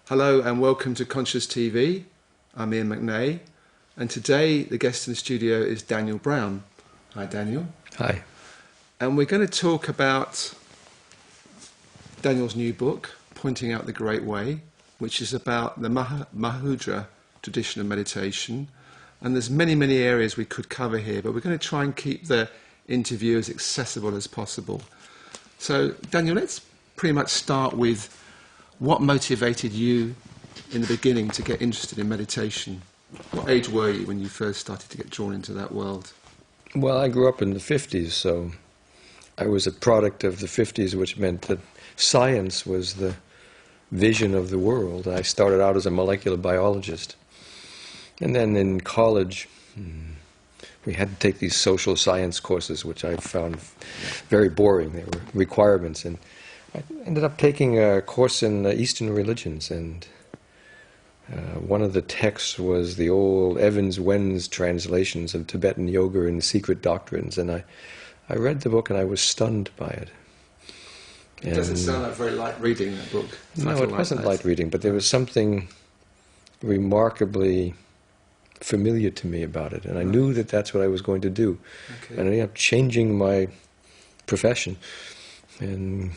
Hello and welcome to Conscious TV. I'm Iain McNay, and today the guest in the studio is Daniel Brown. Hi Daniel. Hi. And we're going to talk about Daniel's new book, Pointing Out the Great Way, which is about the Mahamudra tradition of meditation. And there's many areas we could cover here, but we're going to try and keep the interview as accessible as possible. So Daniel, let's pretty much start with what motivated you in the beginning to get interested in meditation? What age were you when you first started to get drawn into that world? Well, I grew up in the 50s, so I was a product of the 50s, which meant that science was the vision of the world. I started out as a molecular biologist. And then in college, we had to take these social science courses, which I found very boring. They were requirements. And I ended up taking a course in Eastern religions, and one of the texts was the old Evans-Wens translations of Tibetan yoga and the secret doctrines, and I read the book and I was stunned by it. It doesn't sound like very light reading, that book. No, it wasn't light reading, but there was something remarkably familiar to me about it, and I knew that that's what I was going to do. Okay. And I ended up changing my profession and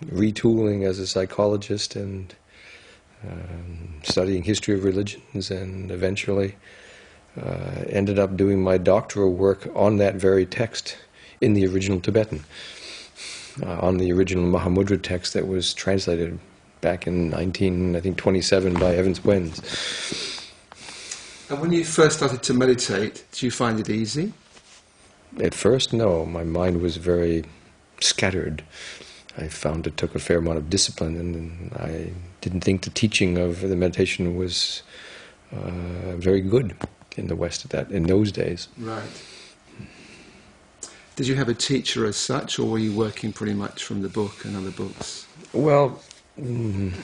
retooling as a psychologist and studying history of religions, and eventually ended up doing my doctoral work on that very text in the original Tibetan, on the original Mahamudra text that was translated back in 1927 by Evans-Wens. And when you first started to meditate, did you find it easy? At first, no. My mind was very scattered. I found it took a fair amount of discipline, and I didn't think the teaching of the meditation was very good in the West in those days. Right. Did you have a teacher as such, or were you working pretty much from the book and other books? Well, when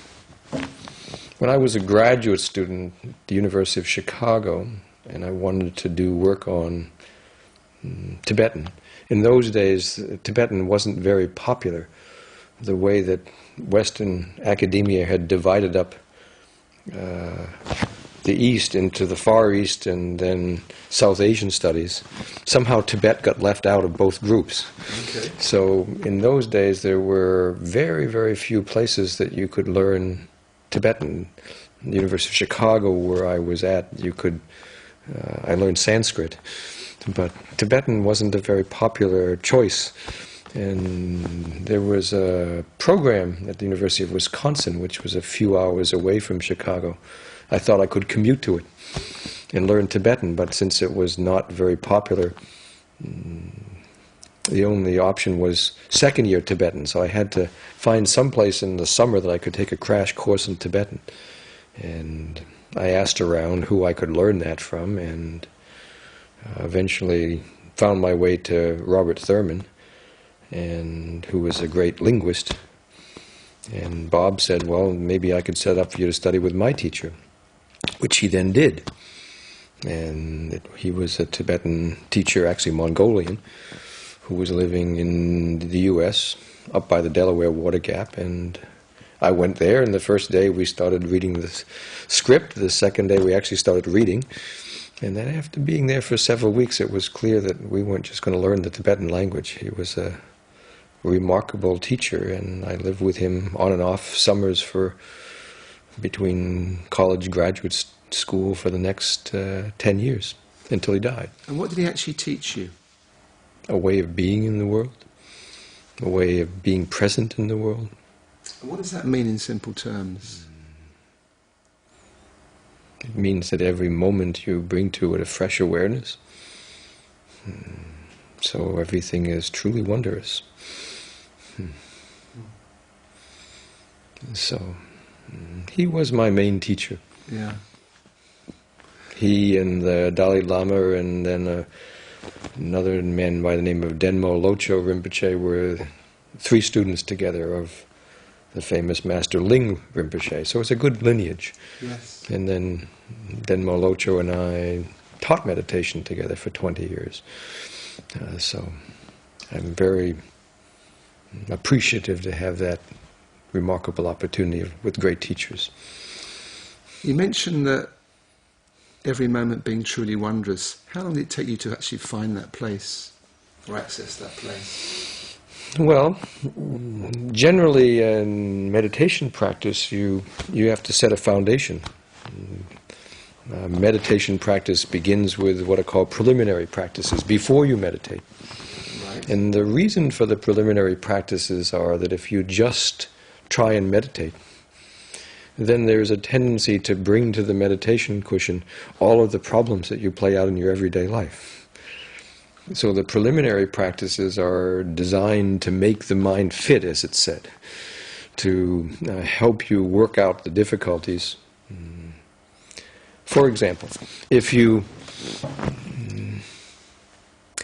I was a graduate student at the University of Chicago, and I wanted to do work on Tibetan, in those days Tibetan wasn't very popular. The way that Western academia had divided up the East into the Far East and then South Asian studies, somehow Tibet got left out of both groups. Okay. So in those days there were very few places that you could learn Tibetan. The University of Chicago, where I was at, I learned Sanskrit, but Tibetan wasn't a very popular choice. And there was a program at the University of Wisconsin, which was a few hours away from Chicago. I thought I could commute to it and learn Tibetan, but since it was not very popular, the only option was second-year Tibetan. So I had to find some place in the summer that I could take a crash course in Tibetan. And I asked around who I could learn that from, and eventually found my way to Robert Thurman, and who was a great linguist. And Bob said, well, maybe I could set up for you to study with my teacher, which he then did. And he was a Tibetan teacher, actually Mongolian, who was living in the U.S. up by the Delaware Water Gap. And I went there, and the first day we started reading the script. The second day we actually started reading. And then after being there for several weeks, it was clear that we weren't just going to learn the Tibetan language. He was a remarkable teacher, and I lived with him on and off summers for between college and graduate school for the next 10 years until he died. And what did he actually teach you? A way of being in the world, a way of being present in the world. And what does that mean in simple terms? It means that every moment you bring to it a fresh awareness. So everything is truly wondrous. So he was my main teacher. Yeah. He and the Dalai Lama, and then another man by the name of Denmo Locho Rinpoche were three students together of the famous master Ling Rinpoche. So it's a good lineage. Yes. And then Denmo Locho and I taught meditation together for 20 years. So I'm very appreciative to have that remarkable opportunity with great teachers. You mentioned that every moment being truly wondrous. How long did it take you to actually find that place or access that place? Well, generally in meditation practice, you have to set a foundation. Meditation practice begins with what are called preliminary practices before you meditate. Right. And the reason for the preliminary practices are that if you just try and meditate, then there's a tendency to bring to the meditation cushion all of the problems that you play out in your everyday life. So the preliminary practices are designed to make the mind fit, as it's said, to help you work out the difficulties. For example,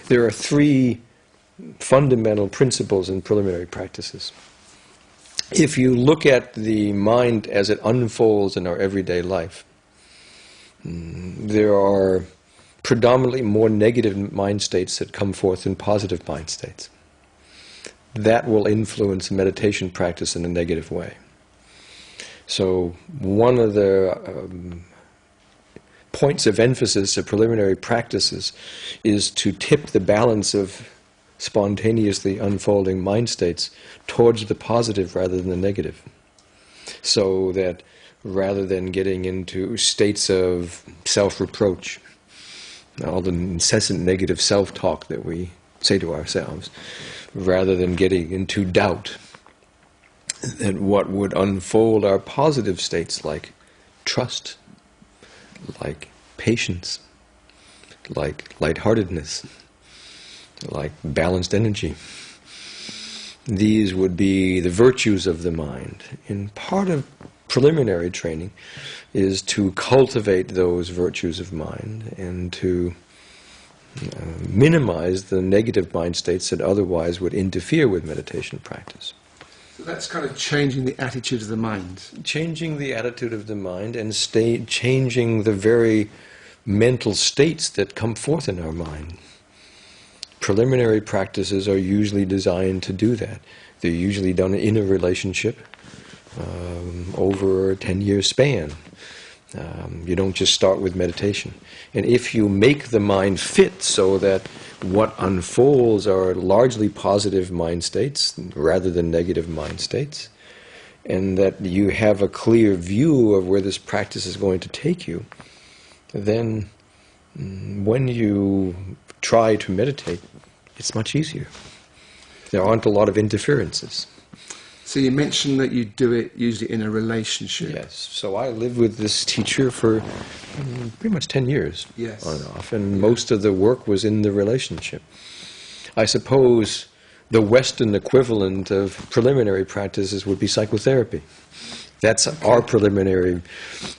there are three fundamental principles in preliminary practices. If you look at the mind as it unfolds in our everyday life, there are predominantly more negative mind states that come forth than positive mind states. That will influence meditation practice in a negative way. So one of the points of emphasis of preliminary practices is to tip the balance of spontaneously unfolding mind states towards the positive rather than the negative. So that rather than getting into states of self-reproach, all the incessant negative self-talk that we say to ourselves, rather than getting into doubt, that what would unfold are positive states like trust, like patience, like lightheartedness, like balanced energy. These would be the virtues of the mind. And part of preliminary training is to cultivate those virtues of mind and to minimize the negative mind states that otherwise would interfere with meditation practice. So that's kind of changing the attitude of the mind. Changing the attitude of the mind and changing the very mental states that come forth in our mind. Preliminary practices are usually designed to do that. They're usually done in a relationship over a 10-year span. You don't just start with meditation. And if you make the mind fit so that what unfolds are largely positive mind states rather than negative mind states, and that you have a clear view of where this practice is going to take you, then when you try to meditate, it's much easier. There aren't a lot of interferences. So you mentioned that you do it usually in a relationship. Yes. So I lived with this teacher for pretty much 10 years, yes, on and off, and most of the work was in the relationship. I suppose the Western equivalent of preliminary practices would be psychotherapy. That's our preliminary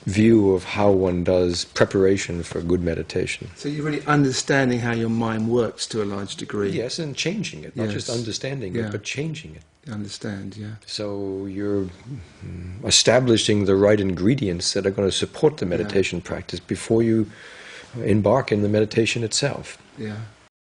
view of how one does preparation for good meditation. So you're really understanding how your mind works to a large degree. Yes, and changing it, not Yes. just understanding Yeah. it, but changing it. I understand, yeah. So you're establishing the right ingredients that are going to support the meditation practice before you embark in the meditation itself. Yeah.